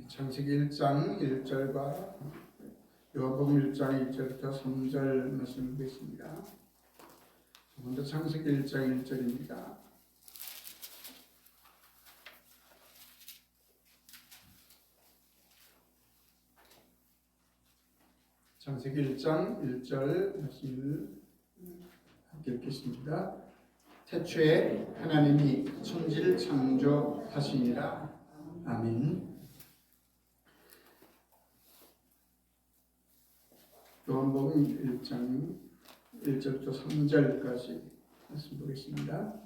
창세기 1장 1절과 요한복음 1장 1절부터 3절 말씀을 보겠습니다. 먼저 창세기 1장 1절입니다. 창세기 1장 1절 말씀을 함께 읽겠습니다. 태초에 하나님이 천지를 창조하시니라. 아멘. 요한복음 1장 1절부터 3절까지 말씀 보겠습니다.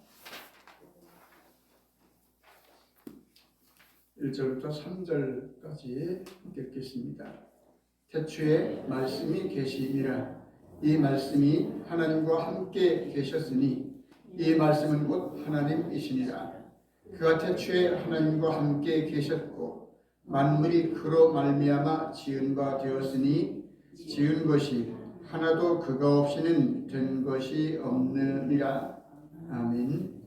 1절부터 3절까지 읽겠습니다. 태초에 말씀이 계시니라. 이 말씀이 하나님과 함께 계셨으니 이 말씀은 곧 하나님이시니라. 그가 태초에 하나님과 함께 계셨고 만물이 그로 말미암아 지은 바 되었으니 지은 것이 하나도 그가 없이는 된 것이 없느니라. 아멘.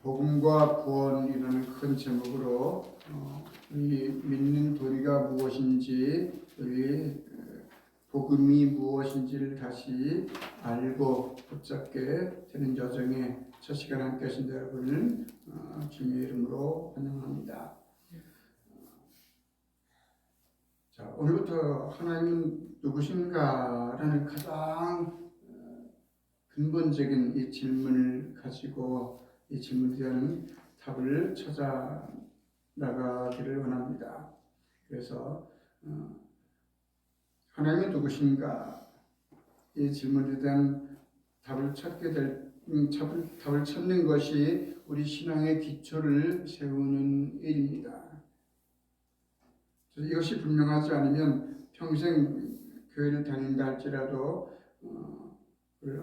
복음과 구원이라는 큰 제목으로 이 믿는 도리가 무엇인지, 우리 복음이 무엇인지를 다시 알고 붙잡게 되는 여정에 첫 시간 함께 하신 여러분을 주님의 이름으로 환영합니다. 자, 오늘부터 하나님은 누구신가라는 가장 근본적인 이 질문을 가지고 이 질문에 대한 답을 찾아 나가기를 원합니다. 그래서 하나님은 누구신가? 이 질문에 대한 답을 찾는 것이 우리 신앙의 기초를 세우는 일입니다. 이것이 분명하지 않으면 평생 교회를 다닌다 할지라도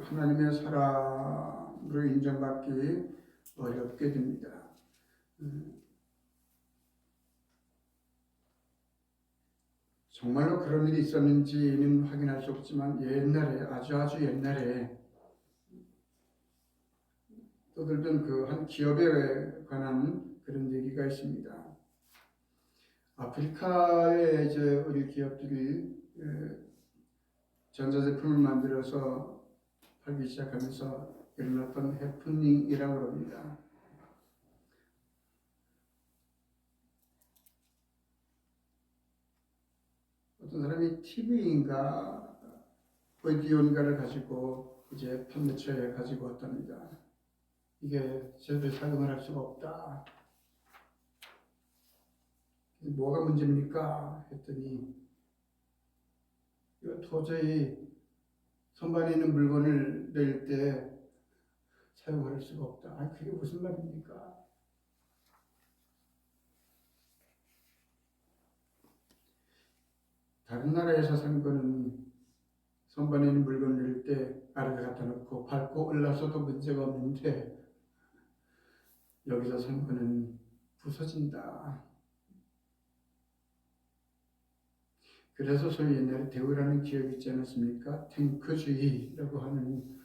하나님의 사람으로 인정받기 어렵게 됩니다. 정말로 그런 일이 있었는지는 확인할 수 없지만 옛날에, 아주 옛날에 떠들던 그 한 기업에 관한 그런 얘기가 있습니다. 아프리카에 이제 우리 기업들이 전자제품을 만들어서 팔기 시작하면서 일어났던 해프닝이라고 합니다. 어떤 사람이 TV인가 오디오인가를 가지고 이제 판매처에 가지고 왔답니다. 이게 제대로 사용을 할 수가 없다. 뭐가 문제입니까? 했더니 이거 도저히 선반에 있는 물건을 낼 때 사용할 수가 없다. 그게 무슨 말입니까? 다른 나라에서 산 거는 선반에 있는 물건을 낼 때 아래에 갖다 놓고 밟고 올라서도 문제가 없는데 여기서 산 거는 부서진다. 그래서 소위 옛날에 대우라는 기업이 있지 않았습니까? 탱크주의라고 하는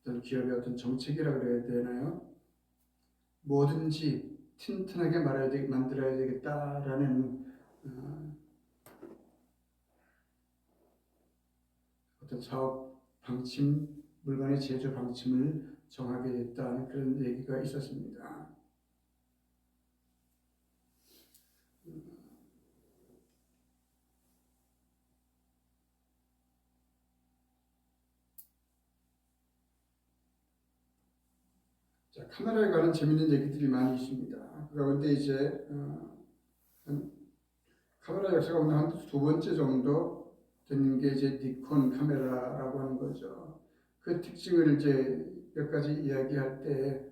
어떤 기업의 어떤 정책이라고 그래야 되나요? 뭐든지 튼튼하게 만들어야 되겠다라는 어떤 사업 방침, 물건의 제조 방침을 정하게 됐다는 그런 얘기가 있었습니다. 자, 카메라에 관한 재밌는 얘기들이 많이 있습니다. 그 가운데 이제 카메라 역사가 오늘 한 두 번째 정도 되는 게 이제 니콘 카메라라고 하는 거죠. 그 특징을 이제 몇 가지 이야기할 때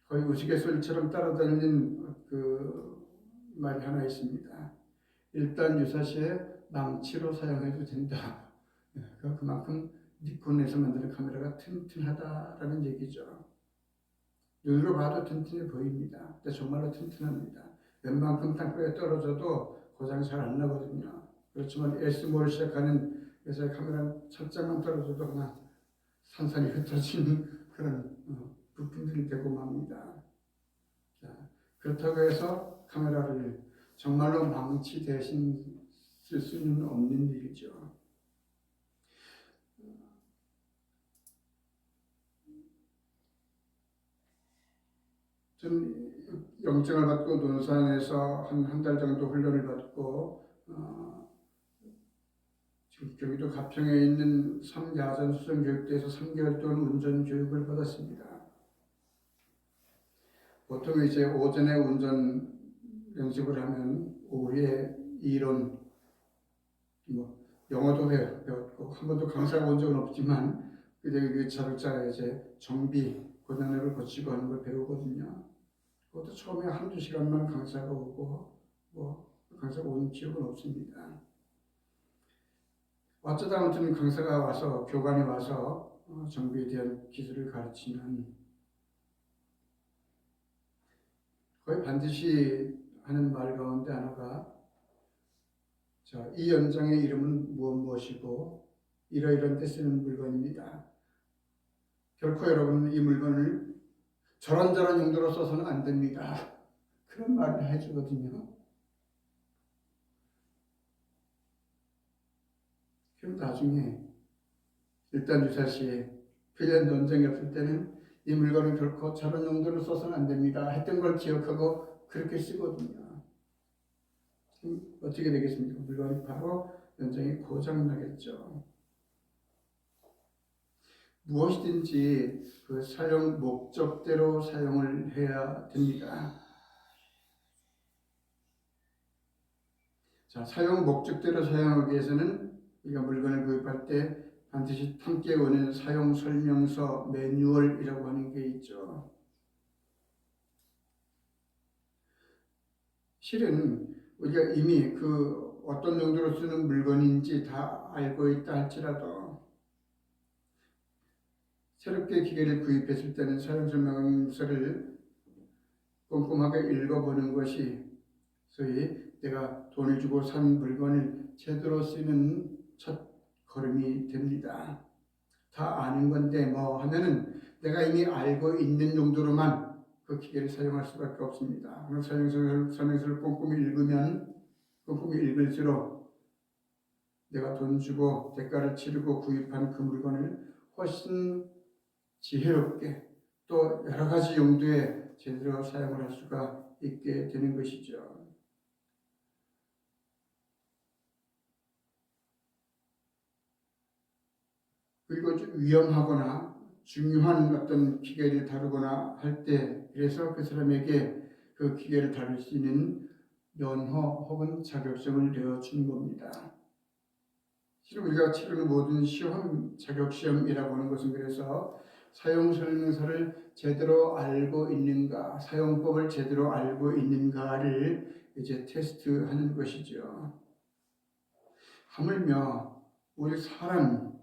거의 우스갯소리처럼 따라다니는 그 말이 하나 있습니다. 일단 유사시에 망치로 사용해도 된다. 그만큼 니콘에서 만드는 카메라가 튼튼하다라는 얘기죠. 눈으로 봐도 튼튼해 보입니다. 근데 정말로 튼튼합니다. 웬만큼 땅바닥에 떨어져도 고장이 잘 안 나거든요. 그렇지만 S모를 시작하는 회사의 카메라는 철장만 떨어져도 그냥 산산이 흩어진 그런 부품들이 되고 맙니다. 자, 그렇다고 해서 카메라를 정말로 망치 대신 쓸 수는 없는 일이죠. 좀 영장을 받고 논산에서 한 달 정도 훈련을 받고 지금 경기도 가평에 있는 삼야전 수정교육대에서 3개월 동안 운전 교육을 받았습니다. 보통 이제 오전에 운전 연습을 하면 오후에 이론, 영어도 배웠고 한 번도 강사가 온 적은 없지만 그 자동차 이제 정비 고난을 거치고 하는 걸 배우거든요. 그것도 처음에 한두 시간만 강사가 오고 강사가 온 기억은 없습니다. 어쩌다 아무튼 강사가 와서 교관이 와서 정비에 대한 기술을 가르치면 거의 반드시 하는 말 가운데 하나가 자, 이 연장의 이름은 무엇이고 이러이러한 데 쓰는 물건입니다. 결코 여러분은 이 물건을 저런저런 용도로 써서는 안 됩니다. 그런 말을 해주거든요. 그럼 나중에 일단 유사시에 필연 논쟁이 없을 때는 이 물건은 결코 저런 용도로 써서는 안 됩니다. 했던 걸 기억하고 그렇게 쓰거든요. 그럼 어떻게 되겠습니까? 물건이 바로 연장이 고장나겠죠. 무엇이든지 그 사용 목적대로 사용을 해야 됩니다. 자, 사용 목적대로 사용하기 위해서는 우리가 물건을 구입할 때 반드시 함께 오는 사용 설명서 매뉴얼이라고 하는 게 있죠. 실은 우리가 이미 그 어떤 용도로 쓰는 물건인지 다 알고 있다 할지라도 새롭게 기계를 구입했을 때는 사용 설명서를 꼼꼼하게 읽어보는 것이 소위 내가 돈을 주고 산 물건을 제대로 쓰는 첫 걸음이 됩니다. 다 아는 건데 뭐 하면은 내가 이미 알고 있는 용도로만 그 기계를 사용할 수밖에 없습니다. 설명서를 꼼꼼히 읽을수록 내가 돈 주고 대가를 치르고 구입한 그 물건을 훨씬 지혜롭게 또 여러 가지 용도에 제대로 사용을 할 수가 있게 되는 것이죠. 그리고 위험하거나 중요한 어떤 기계를 다루거나 할 때 그래서 그 사람에게 그 기계를 다룰 수 있는 면허 혹은 자격증을 내어주는 겁니다. 실은 우리가 치르는 모든 시험, 자격시험이라고 하는 것은 그래서 사용 설명서를 제대로 알고 있는가, 사용법을 제대로 알고 있는가를 이제 테스트하는 것이죠. 하물며 우리 사람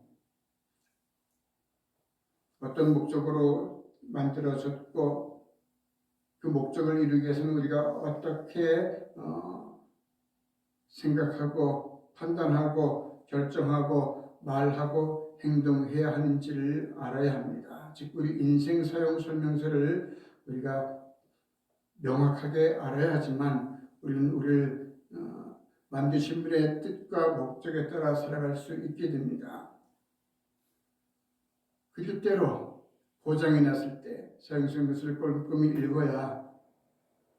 어떤 목적으로 만들어졌고 그 목적을 이루기 위해서는 우리가 어떻게 생각하고 판단하고 결정하고 말하고 행동해야 하는지를 알아야 합니다. 즉 우리 인생 사용 설명서를 우리가 명확하게 알아야 하지만 우리는 우리를 만드신 분의 뜻과 목적에 따라 살아갈 수 있게 됩니다. 그 뜻대로 고장이 났을 때 사용 설명서를 꼼꼼히 읽어야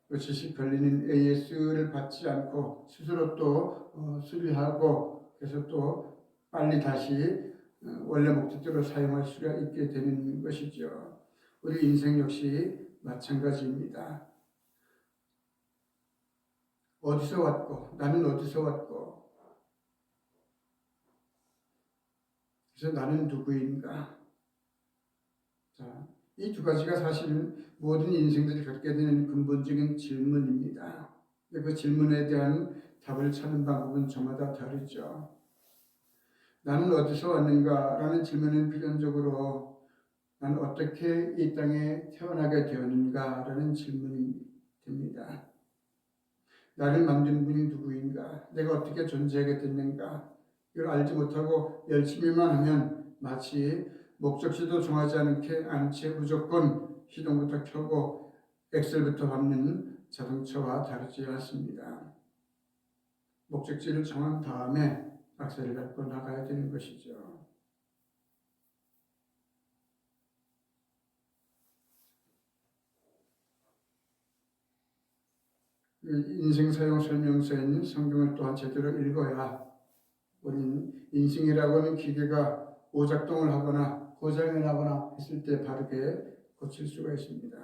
그 지식 관리는 AS를 받지 않고 스스로 또 수리하고 그래서 또 빨리 다시 원래 목적대로 사용할 수가 있게 되는 것이죠. 우리 인생 역시 마찬가지입니다. 어디서 왔고 나는 어디서 왔고 그래서 나는 누구인가. 자, 이 두 가지가 사실 모든 인생들이 갖게 되는 근본적인 질문입니다. 그 질문에 대한 답을 찾는 방법은 저마다 다르죠. 나는 어디서 왔는가라는 질문은 필연적으로 나는 어떻게 이 땅에 태어나게 되었는가라는 질문이 됩니다. 나를 만든 분이 누구인가? 내가 어떻게 존재하게 됐는가? 이걸 알지 못하고 열심히만 하면 마치 목적지도 정하지 않은 채 무조건 시동부터 켜고 엑셀부터 밟는 자동차와 다르지 않습니다. 목적지를 정한 다음에 악셀을 밟고 나가야 되는 것이죠. 인생 사용 설명서에 있는 성경을 또한 제대로 읽어야 우리는 인생이라고 하는 기계가 오작동을 하거나 고장이 나거나 했을 때 바르게 고칠 수가 있습니다.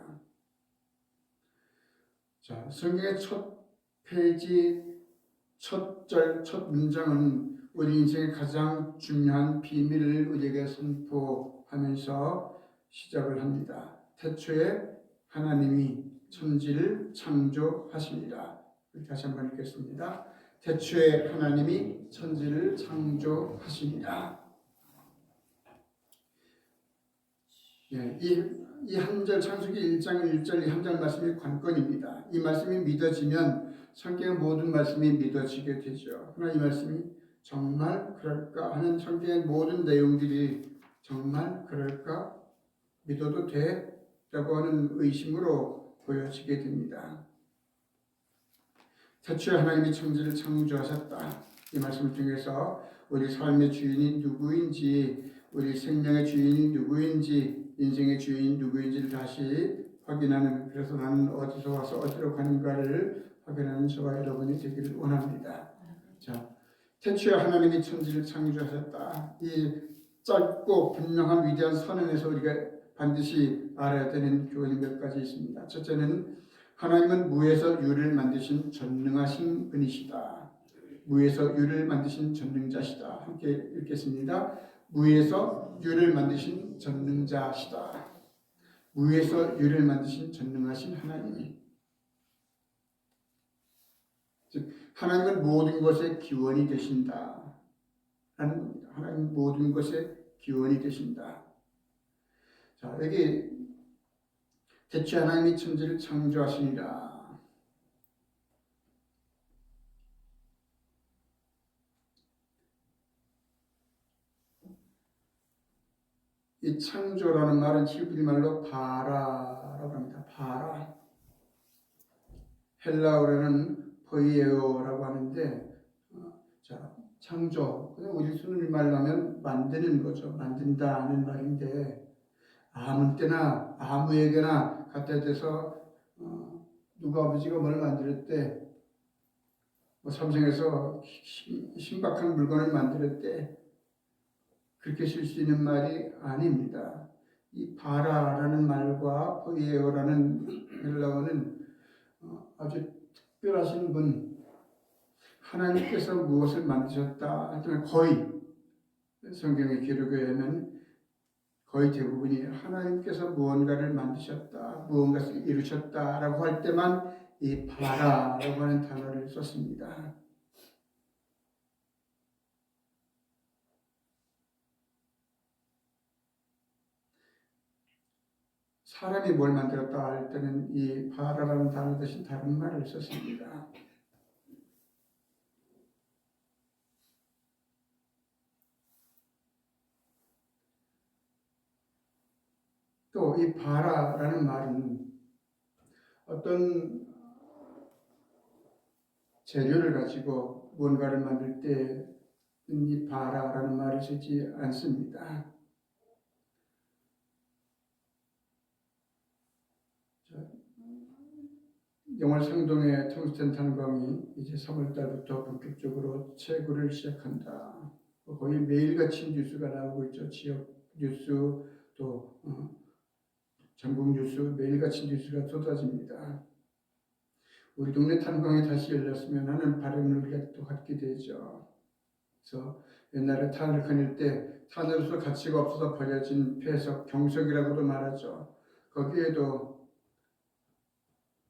자, 성경의 첫 페이지, 첫 절, 첫 문장은 우리 인생의 가장 중요한 비밀을 우리에게 선포하면서 시작을 합니다. 태초에 하나님이 천지를 창조하십니다. 다시 한번 읽겠습니다. 태초에 하나님이 천지를 창조하십니다. 예, 이 한 절, 창세기 1장 1절 이 한 절 말씀이 관건입니다. 이 말씀이 믿어지면 성경의 모든 말씀이 믿어지게 되죠. 그러나 이 말씀이 정말 그럴까 하는 성경의 모든 내용들이 정말 그럴까? 믿어도 돼? 라고 하는 의심으로 보여지게 됩니다. 태초에 하나님이 천지를 창조하셨다. 이 말씀을 통해서 우리 삶의 주인이 누구인지, 우리 생명의 주인이 누구인지, 인생의 주인이 누구인지를 다시 확인하는, 그래서 나는 어디서 와서 어디로 가는가를 확인하는 저와 여러분이 되기를 원합니다. 자, 태초에 하나님이 천지를 창조하셨다. 이 짧고 분명한 위대한 선언에서 우리가 반드시 알아야 되는 교훈이 몇 가지 있습니다. 첫째는 하나님은 무에서 유를 만드신 전능하신 분이시다. 무에서 유를 만드신 전능자시다. 함께 읽겠습니다. 무에서 유를 만드신 전능자시다. 무에서 유를 만드신 전능하신 하나님이, 즉 하나님은 모든 것의 기원이 되신다. 하나님 모든 것의 기원이 되신다. 자, 여기 태초에 하나님이 천지를 창조하시니라. 이 창조라는 말은 히브리 말로 바라라고 합니다. 바라. 헬라어로는 포이에오라고 하는데, 자, 창조. 그냥 우리 순우리말로 하면 만드는 거죠. 만든다는 말인데, 아무 때나 아무에게나 갖다 대서 누구 아버지가 뭘 만들었대, 뭐 삼성에서 신박한 물건을 만들었대, 그렇게 쓸 수 있는 말이 아닙니다. 이 바라라는 말과 포이에오라는 헬라어는 아주 특별하신 분, 하나님께서 무엇을 만드셨다 할 때는 거의 성경의 기록에 의하면 거의 대부분이 하나님께서 무언가를 만드셨다, 무언가를 이루셨다라고 할 때만 이 바라라고 하는 단어를 썼습니다. 사람이 뭘 만들었다 할 때는 이 바라라는 단어 대신 다른 말을 썼습니다. 또 이 바라라는 말은 어떤 재료를 가지고 뭔가를 만들 때 이 바라라는 말을 쓰지 않습니다. 영월 상동의 텅스텐 탄광이 이제 3월달부터 본격적으로 채굴을 시작한다. 거의 매일같이 뉴스가 나오고 있죠. 지역 뉴스 또 전국 뉴스 매일같이 뉴스가 쏟아집니다. 우리 동네 탄광이 다시 열렸으면 하는 바람을 우리가 또 갖게 되죠. 그래서 옛날에 탄을 거닐 때 탄으로서 가치가 없어서 버려진 폐석, 경석이라고도 말하죠. 거기에도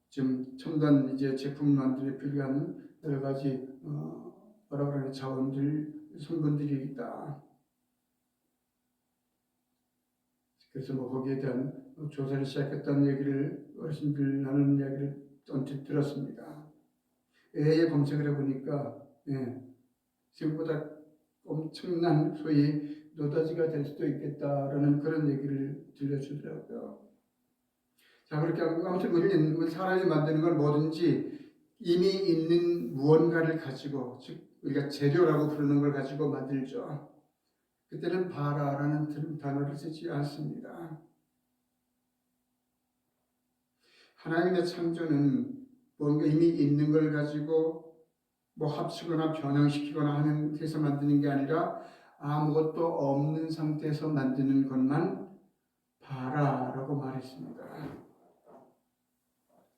지금 첨단 이제 제품 만들에 필요한 여러 가지 뭐라 그러냐 자원들 성분들이 있다. 그래서 뭐 거기에 대한 조사를 시작했다는 얘기를 어르신들 하는 이야기를 언뜻 들었습니다. 에 검색을 해보니까 생각보다 엄청난 소위 노다지가 될 수도 있겠다라는 그런 얘기를 들려주더라고요. 자, 그렇게 아무튼 우리는 사람이 만드는 건 뭐든지 이미 있는 무언가를 가지고, 즉 우리가 재료라고 부르는 걸 가지고 만들죠. 그때는 바라라는 단어를 쓰지 않습니다. 하나님의 창조는 뭔가 이미 있는 걸 가지고 뭐 합치거나 변형시키거나 하는 해서 만드는 게 아니라 아무것도 없는 상태에서 만드는 것만 바라라고 말했습니다.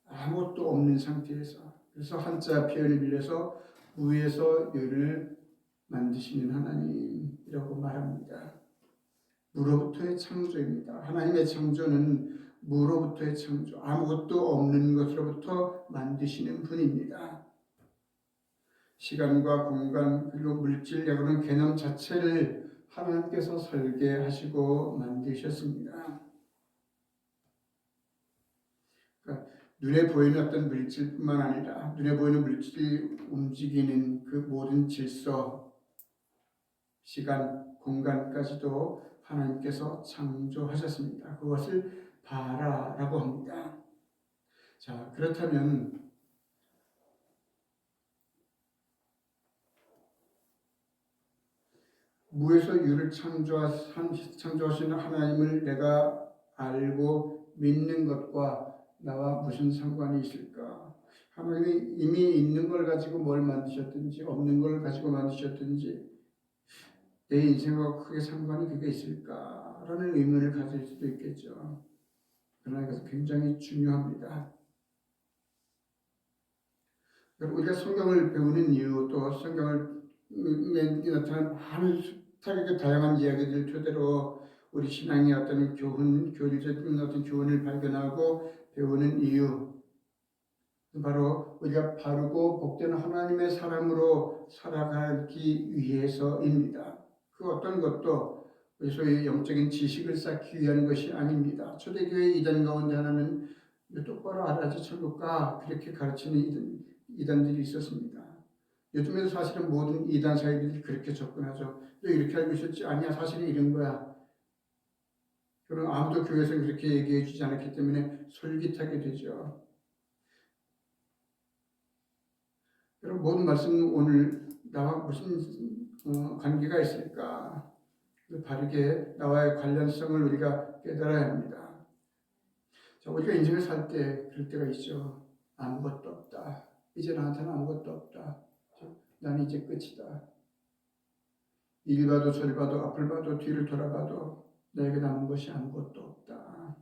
아무것도 없는 상태에서. 그래서 한자 표현을 빌려서 무에서 유를 만드시는 하나님이라고 말합니다. 무로부터의 창조입니다. 하나님의 창조는 무로부터의 창조, 아무것도 없는 것으로부터 만드시는 분입니다. 시간과 공간 그리고 물질 이라는 개념 자체를 하나님께서 설계하시고 만드셨습니다. 그러니까 눈에 보이는 어떤 물질뿐만 아니라 눈에 보이는 물질이 움직이는 그 모든 질서, 시간, 공간까지도 하나님께서 창조하셨습니다. 그것을 바라라고 합니다. 자, 그렇다면 무에서 유를 창조하신 하나님을 내가 알고 믿는 것과 나와 무슨 상관이 있을까? 하나님이 이미 있는 걸 가지고 뭘 만드셨든지 없는 걸 가지고 만드셨든지 내 인생과 크게 상관이 그게 있을까라는 의문을 가질 수도 있겠죠. 그러나 이것은 굉장히 중요합니다. 우리가 성경을 배우는 이유, 또 성경을 나타난 많은 숱하게 다양한 이야기들 토대로 우리 신앙의 어떤 교리적인 어떤 교훈을 발견하고 배우는 이유, 바로 우리가 바르고 복된 하나님의 사람으로 살아가기 위해서입니다. 그 어떤 것도 소위 영적인 지식을 쌓기 위한 것이 아닙니다. 초대교회 이단 가운데 하나는 똑바로 알아야지 천국 가, 그렇게 가르치는 이단들이 있었습니다. 요즘에도 사실은 모든 이단 사회들이 그렇게 접근하죠. 너 이렇게 알고 있었지? 아니야, 사실은 이런 거야. 그럼 아무도 교회에서 그렇게 얘기해 주지 않았기 때문에 솔깃하게 되죠. 여러분, 모든 말씀은 오늘 나와 무슨 관계가 있을까? 바르게 나와의 관련성을 우리가 깨달아야 합니다. 자, 우리가 인생을 살 때 그럴 때가 있죠. 아무것도 없다. 이제 나한테는 아무것도 없다. 난 이제 끝이다. 일 봐도 절 봐도 앞을 봐도 뒤를 돌아봐도 나에게 남은 것이 아무것도 없다.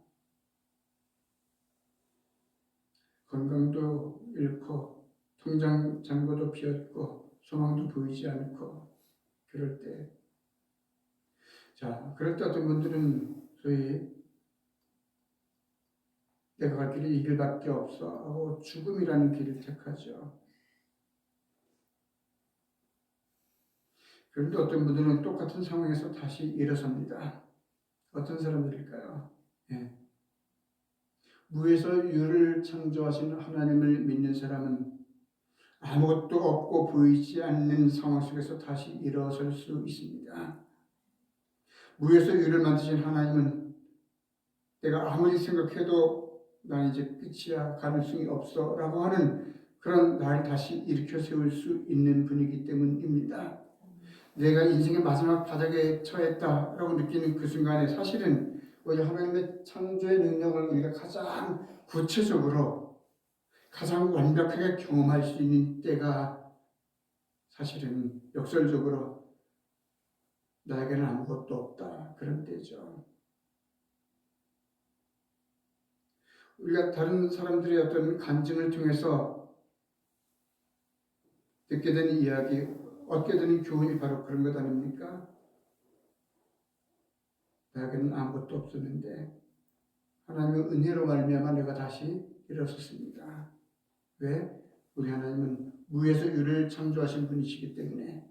건강도 잃고 통장 잔고도 비었고 소망도 보이지 않고 그럴 때, 자, 그럴 때 어떤 분들은 소위 내가 갈 길이 이 길밖에 없어 하고 죽음이라는 길을 택하죠. 그런데 어떤 분들은 똑같은 상황에서 다시 일어섭니다. 어떤 사람들일까요? 예. 무에서 유를 창조하신 하나님을 믿는 사람은 아무것도 없고 보이지 않는 상황 속에서 다시 일어설 수 있습니다. 무에서 유를 만드신 하나님은 내가 아무리 생각해도 난 이제 끝이야, 가능성이 없어 라고 하는 그런 나를 다시 일으켜 세울 수 있는 분이기 때문입니다. 내가 인생의 마지막 바닥에 처했다라고 느끼는 그 순간에 사실은 우리 하나님의 창조의 능력을 우리가 가장 구체적으로 가장 완벽하게 경험할 수 있는 때가 사실은 역설적으로 나에게는 아무것도 없다 그런 때죠. 우리가 다른 사람들의 어떤 간증을 통해서 듣게 되는 이야기, 얻게 되는 교훈이 바로 그런 것 아닙니까? 나에게는 아무것도 없었는데 하나님의 은혜로 말미암아 내가 다시 일어섰습니다. 왜? 우리 하나님은 무에서 유를 창조하신 분이시기 때문에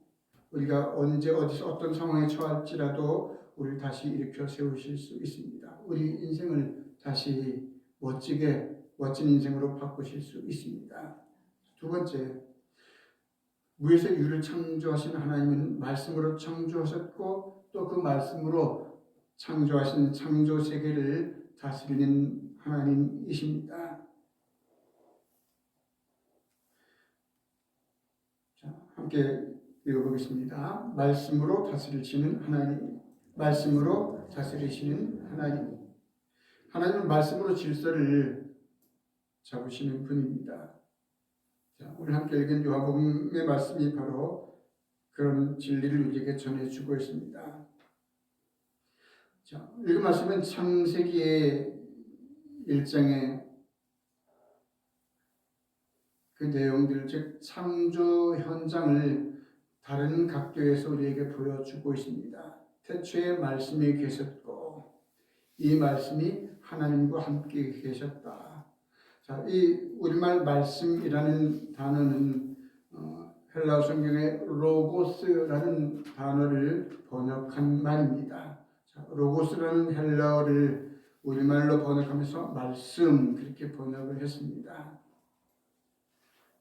우리가 언제 어디서 어떤 상황에 처할지라도 우리를 다시 일으켜 세우실 수 있습니다. 우리 인생을 다시 멋진 인생으로 바꾸실 수 있습니다. 두 번째, 무에서 유를 창조하신 하나님은 말씀으로 창조하셨고 또 그 말씀으로 창조하신 창조 세계를 다스리는 하나님이십니다. 자, 함께 읽어보겠습니다. 말씀으로 다스리시는 하나님, 말씀으로 다스리시는 하나님. 하나님은 말씀으로 질서를 잡으시는 분입니다. 자, 오늘 함께 읽은 요한복음의 말씀이 바로 그런 진리를 우리에게 전해주고 있습니다. 자, 읽은 말씀은 창세기의 1장의 그 내용들, 즉 창조 현장을 다른 각도에서 우리에게 보여주고 있습니다. 태초에 말씀이 계셨고 이 말씀이 하나님과 함께 계셨다. 자, 이 우리말 말씀이라는 단어는 헬라어 성경의 로고스라는 단어를 번역한 말입니다. 자, 로고스라는 헬라어를 우리말로 번역하면서 말씀 그렇게 번역을 했습니다.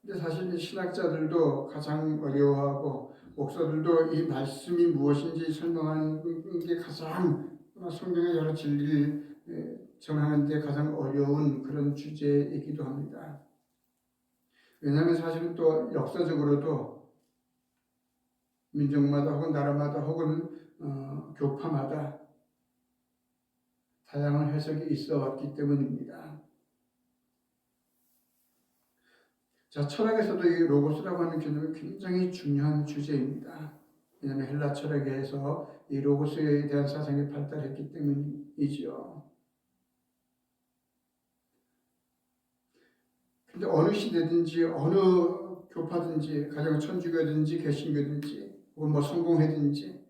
근데 사실 신학자들도 가장 어려워하고 목사들도 이 말씀이 무엇인지 설명하는 게 가장 성경의 여러 진리를 전하는 데 가장 어려운 그런 주제이기도 합니다. 왜냐하면 사실은 또 역사적으로도 민족마다 혹은 나라마다 혹은 교파마다 다양한 해석이 있어 왔기 때문입니다. 자, 철학에서도 이 로고스라고 하는 개념은 굉장히 중요한 주제입니다. 왜냐하면 헬라 철학에서 이 로고스에 대한 사상이 발달했기 때문이죠. 근데 어느 시대든지 어느 교파든지 가령 천주교든지 개신교든지 혹은 뭐 성공회든지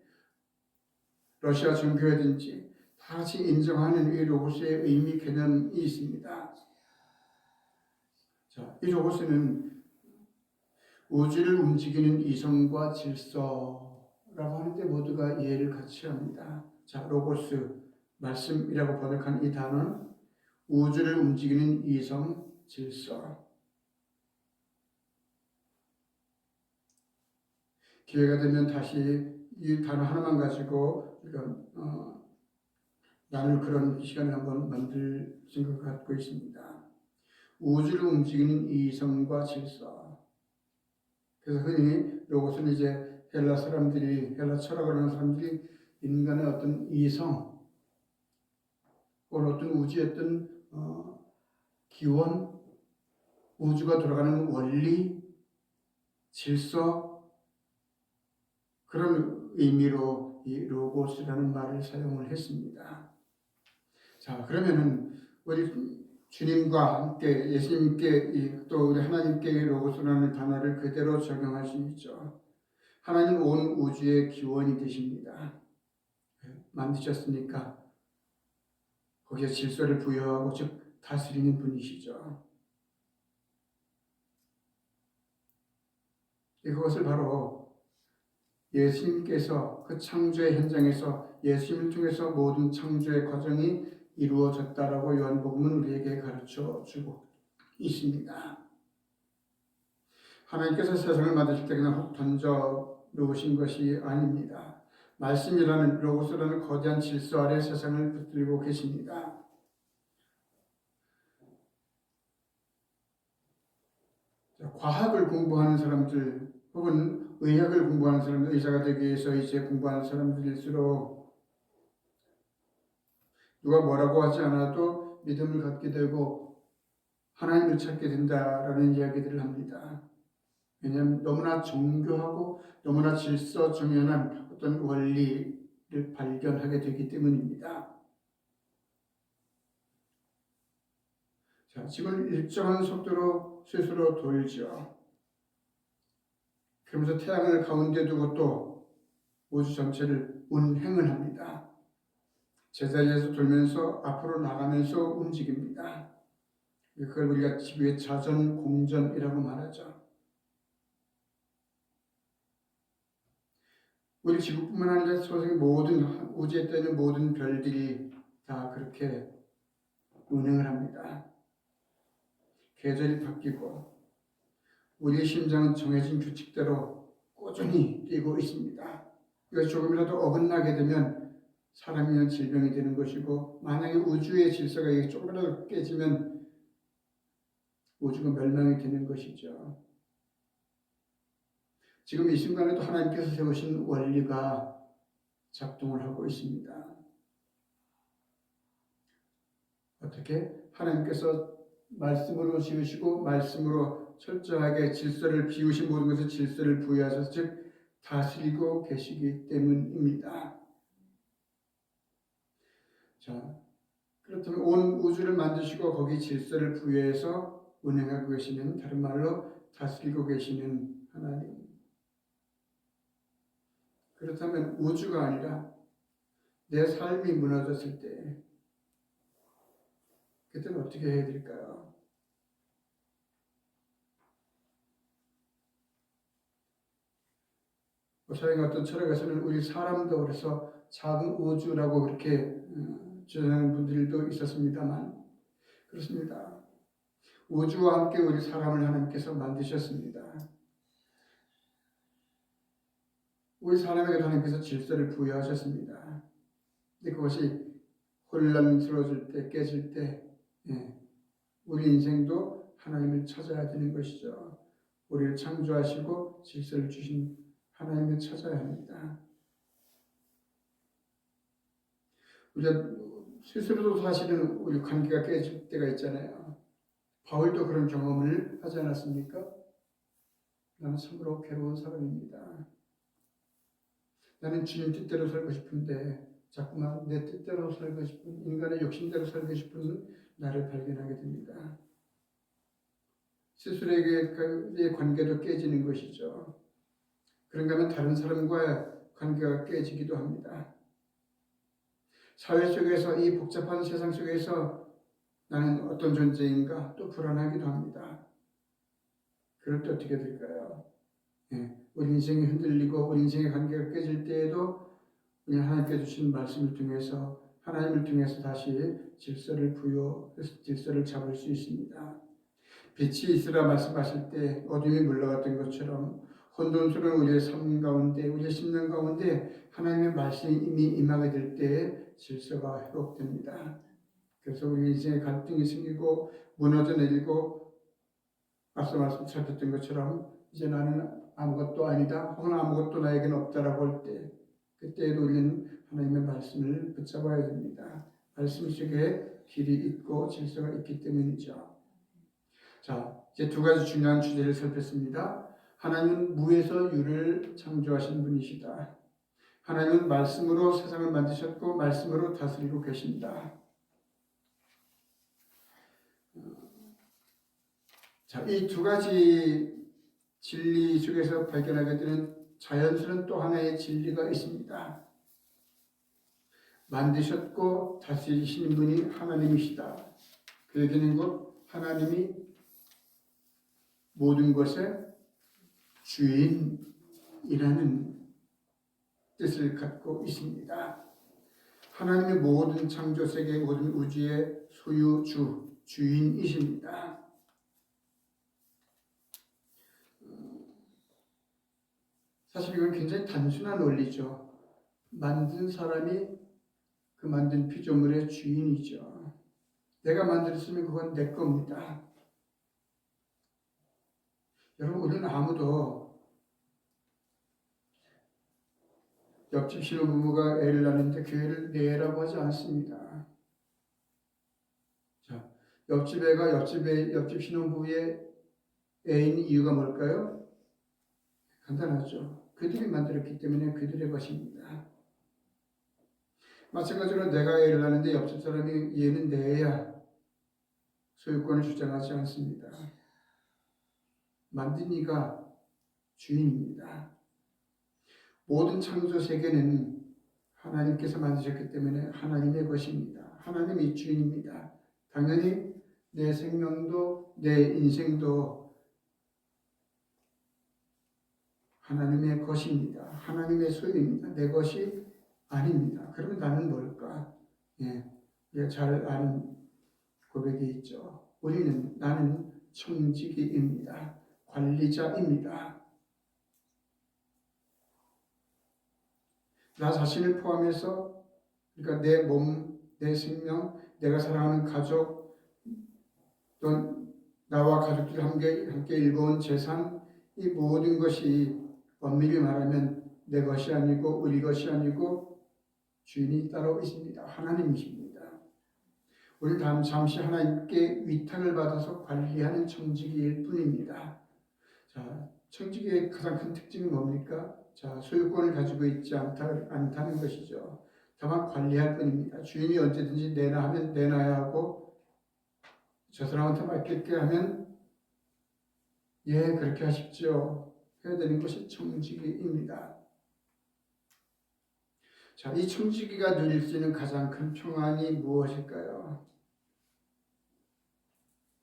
러시아 종교회든지 다 같이 인정하는 이 로고스의 의미 개념이 있습니다. 자, 이 로고스는 우주를 움직이는 이성과 질서라고 하는데 모두가 이해를 같이 합니다. 자, 로고스, 말씀이라고 번역한 이 단어는 우주를 움직이는 이성, 질서. 기회가 되면 다시 이 단어 하나만 가지고 나눌 그런 시간을 한번 만들 생각을 갖고 있습니다. 우주를 움직이는 이성과 질서. 그래서 흔히 로고스는 이제 헬라 철학을 하는 사람들이 인간의 어떤 이성, 혹은 어떤 우주의 어떤 기원, 우주가 돌아가는 원리, 질서, 그런 의미로 이 로고스라는 말을 사용을 했습니다. 자, 그러면은 우리 주님과 함께 예수님께 또 우리 하나님께 로고스라는 단어를 그대로 적용할 수 있죠. 하나님 온 우주의 기원이 되십니다. 만드셨으니까 거기에 질서를 부여하고 즉 다스리는 분이시죠. 그것을 바로 예수님께서 그 창조의 현장에서 예수님을 통해서 모든 창조의 과정이 이루어졌다라고 요한복음은 우리에게 가르쳐 주고 있습니다. 하나님께서 세상을 만드실 때 그냥 훅 던져 놓으신 것이 아닙니다. 말씀이라는 로고스라는 거대한 질서 아래 세상을 붙들고 계십니다. 과학을 공부하는 사람들 혹은 의학을 공부하는 사람들, 의사가 되기 위해서 이제 공부하는 사람들일수록 누가 뭐라고 하지 않아도 믿음을 갖게 되고 하나님을 찾게 된다라는 이야기들을 합니다. 왜냐하면 너무나 정교하고 너무나 질서 정연한 어떤 원리를 발견하게 되기 때문입니다. 자, 지금 일정한 속도로 스스로 돌죠. 그러면서 태양을 가운데 두고 또 우주 전체를 운행을 합니다. 제자리에서 돌면서 앞으로 나가면서 움직입니다. 그걸 우리가 지구의 자전, 공전이라고 말하죠. 우리 지구뿐만 아니라 세상의 모든 우주에 떠있는 모든 별들이 다 그렇게 운행을 합니다. 계절이 바뀌고 우리의 심장은 정해진 규칙대로 꾸준히 뛰고 있습니다. 이것이 조금이라도 어긋나게 되면 사람이 질병이 되는 것이고, 만약에 우주의 질서가 이게 조금이라도 깨지면 우주가 멸망이 되는 것이죠. 지금 이 순간에도 하나님께서 세우신 원리가 작동을 하고 있습니다. 어떻게? 하나님께서 말씀으로 지으시고 말씀으로 철저하게 질서를 비우신 모든 것에 질서를 부여하셔서 즉 다스리고 계시기 때문입니다. 자, 그렇다면 온 우주를 만드시고 거기 질서를 부여해서 운행하고 계시는, 다른 말로 다스리고 계시는 하나님. 그렇다면 우주가 아니라 내 삶이 무너졌을 때 그때는 어떻게 해야 될까요? 서양의 어떤 철학에서는 우리 사람도 그래서 작은 우주라고 그렇게 주장하는 분들도 있었습니다만, 그렇습니다. 우주와 함께 우리 사람을 하나님께서 만드셨습니다. 우리 사람에게 하나님께서 질서를 부여하셨습니다. 근데 그것이 혼란스러워질 때, 깨질 때, 우리 인생도 하나님을 찾아야 되는 것이죠. 우리를 창조하시고 질서를 주신 하나님을 찾아야 합니다. 우리가 스스로도 사실은 우리 관계가 깨질 때가 있잖아요. 바울도 그런 경험을 하지 않았습니까? 나는 참으로 괴로운 사람입니다. 나는 주님 뜻대로 살고 싶은데 자꾸만 내 뜻대로 살고 싶은, 인간의 욕심대로 살고 싶은 나를 발견하게 됩니다. 스스로에게의 관계도 깨지는 것이죠. 그런가 하면 다른 사람과의 관계가 깨지기도 합니다. 사회 속에서, 이 복잡한 세상 속에서 나는 어떤 존재인가 또 불안하기도 합니다. 그럴 때 어떻게 될까요? 우리 인생이 흔들리고 우리 인생의 관계가 깨질 때에도 우리 하나님께 주신 말씀을 통해서, 하나님을 통해서 다시 질서를 질서를 잡을 수 있습니다. 빛이 있으라 말씀하실 때 어둠이 물러갔던 것처럼 혼돈스러운 우리의 삶 가운데, 우리의 심령 가운데 하나님의 말씀이 이미 임하게 될 때에 질서가 회복됩니다. 그래서 우리 인생에 갈등이 생기고 무너져 내리고, 앞서 말씀 살폈던 것처럼 이제 나는 아무것도 아니다, 혹은 아무것도 나에게는 없다라고 할 때, 그때에도 우리는 하나님의 말씀을 붙잡아야 됩니다. 말씀 속에 길이 있고 질서가 있기 때문이죠. 자, 이제 두 가지 중요한 주제를 살폈습니다. 하나님은 무에서 유를 창조하신 분이시다. 하나님은 말씀으로 세상을 만드셨고 말씀으로 다스리고 계신다. 자, 이 두 가지 진리 속에서 발견하게 되는 자연스러운 또 하나의 진리가 있습니다. 만드셨고 다스리시는 분이 하나님이시다. 그 얘기는 곧 하나님이 모든 것의 주인이라는 뜻을 갖고 있습니다. 하나님의 모든 창조 세계, 모든 우주의 소유주, 주인이십니다. 사실 이건 굉장히 단순한 원리죠. 만든 사람이 그 만든 피조물의 주인이죠. 내가 만들었으면 그건 내 겁니다. 여러분, 우리는 아무도 옆집 신혼부부가 애를 낳는데 그 애를 내 애라고 하지 않습니다. 자, 옆집 애가 옆집 신혼부부의 애인 이유가 뭘까요? 간단하죠. 그들이 만들었기 때문에 그들의 것입니다. 마찬가지로 내가 애를 낳는데 옆집 사람이 얘는 내 애야, 소유권을 주장하지 않습니다. 만든 이가 주인입니다. 모든 창조 세계는 하나님께서 만드셨기 때문에 하나님의 것입니다. 하나님이 주인입니다. 당연히 내 생명도 내 인생도 하나님의 것입니다. 하나님의 소유입니다. 내 것이 아닙니다. 그러면 나는 뭘까? 잘 아는 고백이 있죠. 나는 청지기입니다. 관리자입니다. 나 자신을 포함해서, 그러니까 내 몸, 내 생명, 내가 사랑하는 가족, 또 나와 가족들이 함께 일궈온 재산, 이 모든 것이 엄밀히 말하면 내 것이 아니고 우리 것이 아니고 주인이 따로 있습니다. 하나님이십니다. 우리 잠시 하나님께 위탁을 받아서 관리하는 청지기일 뿐입니다. 자, 청지기의 가장 큰 특징이 뭡니까? 자, 소유권을 가지고 있지 않다는 것이죠. 다만 관리할 뿐입니다. 주인이 언제든지 내놔 하면 내놔야 하고, 저 사람한테 맡길게 하면 예, 그렇게 하십시오 해야 되는 것이 청지기입니다. 자, 이 청지기가 누릴 수 있는 가장 큰 평안이 무엇일까요?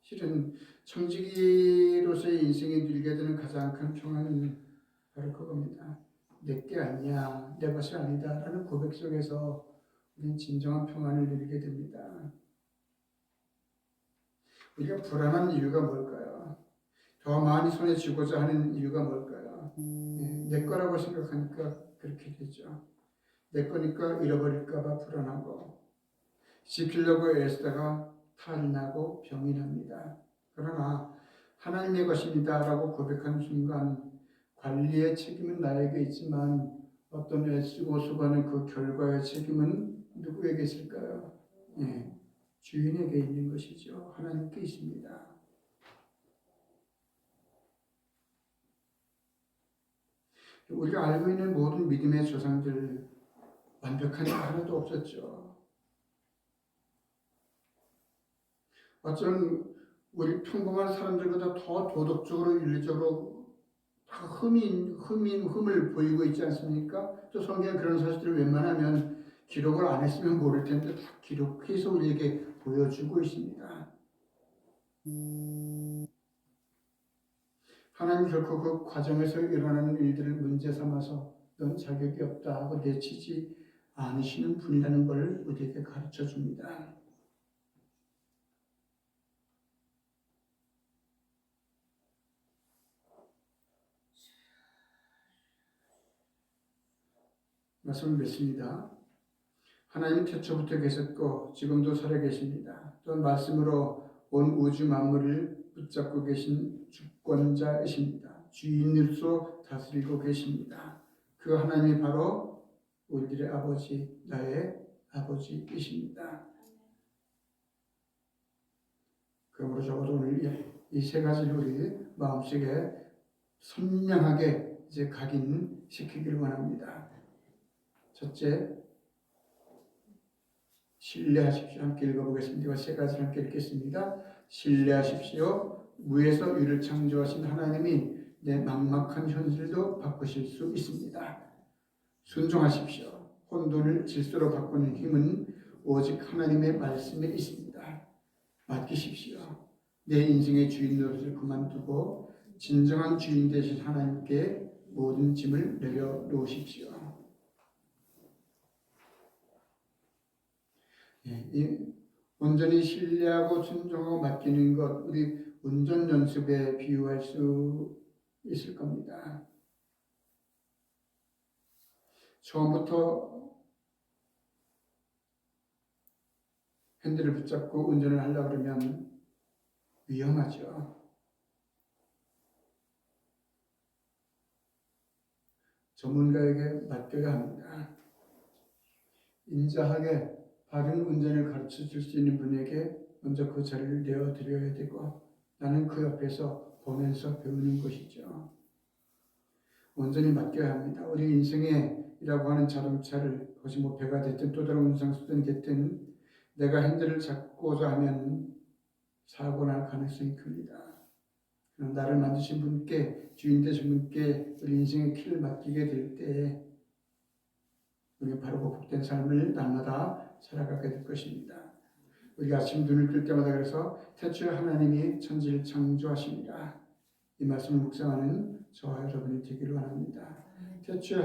실은 청지기로서의 인생이 누리게 되는 가장 큰 평안은 바로 그겁니다. 내게 아니야, 내 것이 아니다 라는 고백 속에서 우리는 진정한 평안을 누리게 됩니다. 우리가 불안한 이유가 뭘까요? 더 많이 손에 쥐고자 하는 이유가 뭘까요? 내 거라고 생각하니까 그렇게 되죠. 내 거니까 잃어버릴까 봐 불안하고, 지키려고 애쓰다가 탈이 나고 병이 납니다. 그러나 하나님의 것입니다 라고 고백하는 순간 관리의 책임은 나에게 있지만 어떤 애쓰고 수고하는 그 결과의 책임은 누구에게 있을까요? 예, 주인에게 있는 것이죠. 하나님께 있습니다. 우리가 알고 있는 모든 믿음의 조상들 완벽한 게 하나도 없었죠. 어쩌면 우리 평범한 사람들보다 더 도덕적으로 윤리적으로 다 흠을 보이고 있지 않습니까? 또 성경에 그런 사실들을 웬만하면 기록을 안 했으면 모를 텐데 다 기록해서 우리에게 보여주고 있습니다. 하나님 결코 그 과정에서 일어나는 일들을 문제 삼아서 넌 자격이 없다 하고 내치지 않으시는 분이라는 걸 우리에게 가르쳐 줍니다. 말씀을 맺습니다. 하나님은 태초부터 계셨고 지금도 살아계십니다. 또 말씀으로 온 우주 만물을 붙잡고 계신 주권자이십니다. 주인으로서 다스리고 계십니다. 그 하나님이 바로 우리들의 아버지, 나의 아버지이십니다. 그러므로 적어도 오늘 이 세 가지를 우리 마음속에 선명하게 이제 각인시키기를 원합니다. 첫째, 신뢰하십시오. 함께 읽어보겠습니다. 세 가지를 함께 읽겠습니다. 신뢰하십시오. 무에서 유를 창조하신 하나님이 내 막막한 현실도 바꾸실 수 있습니다. 순종하십시오. 혼돈을 질서로 바꾸는 힘은 오직 하나님의 말씀에 있습니다. 맡기십시오. 내 인생의 주인 노릇을 그만두고 진정한 주인 되신 하나님께 모든 짐을 내려놓으십시오. 온전히 신뢰하고 순종하고 맡기는 것, 우리 운전 연습에 비유할 수 있을 겁니다. 처음부터 핸들을 붙잡고 운전을 하려고 그러면 위험하죠. 전문가에게 맡겨야 합니다. 인자하게 바른 운전을 가르쳐 줄 수 있는 분에게 먼저 그 자리를 내어드려야 되고 나는 그 옆에서 보면서 배우는 것이죠. 온전히 맡겨야 합니다. 우리 인생이라고 하는 자동차를 그것이 뭐 배가 됐든 또 다른 운송수단이 됐든 내가 핸들을 잡고자 하면 사고 날 가능성이 큽니다. 나를 만드신 분께, 주인 되신 분께 우리 인생의 키를 맡기게 될 때 우리가 바르고 복된 삶을 날마다 살아가게 될 것입니다. 우리가 아침 눈을 뜰 때마다 그래서 태초에 하나님이 천지를 창조하십니다. 이 말씀을 묵상하는 저와 여러분이 되기를 원합니다. 태초에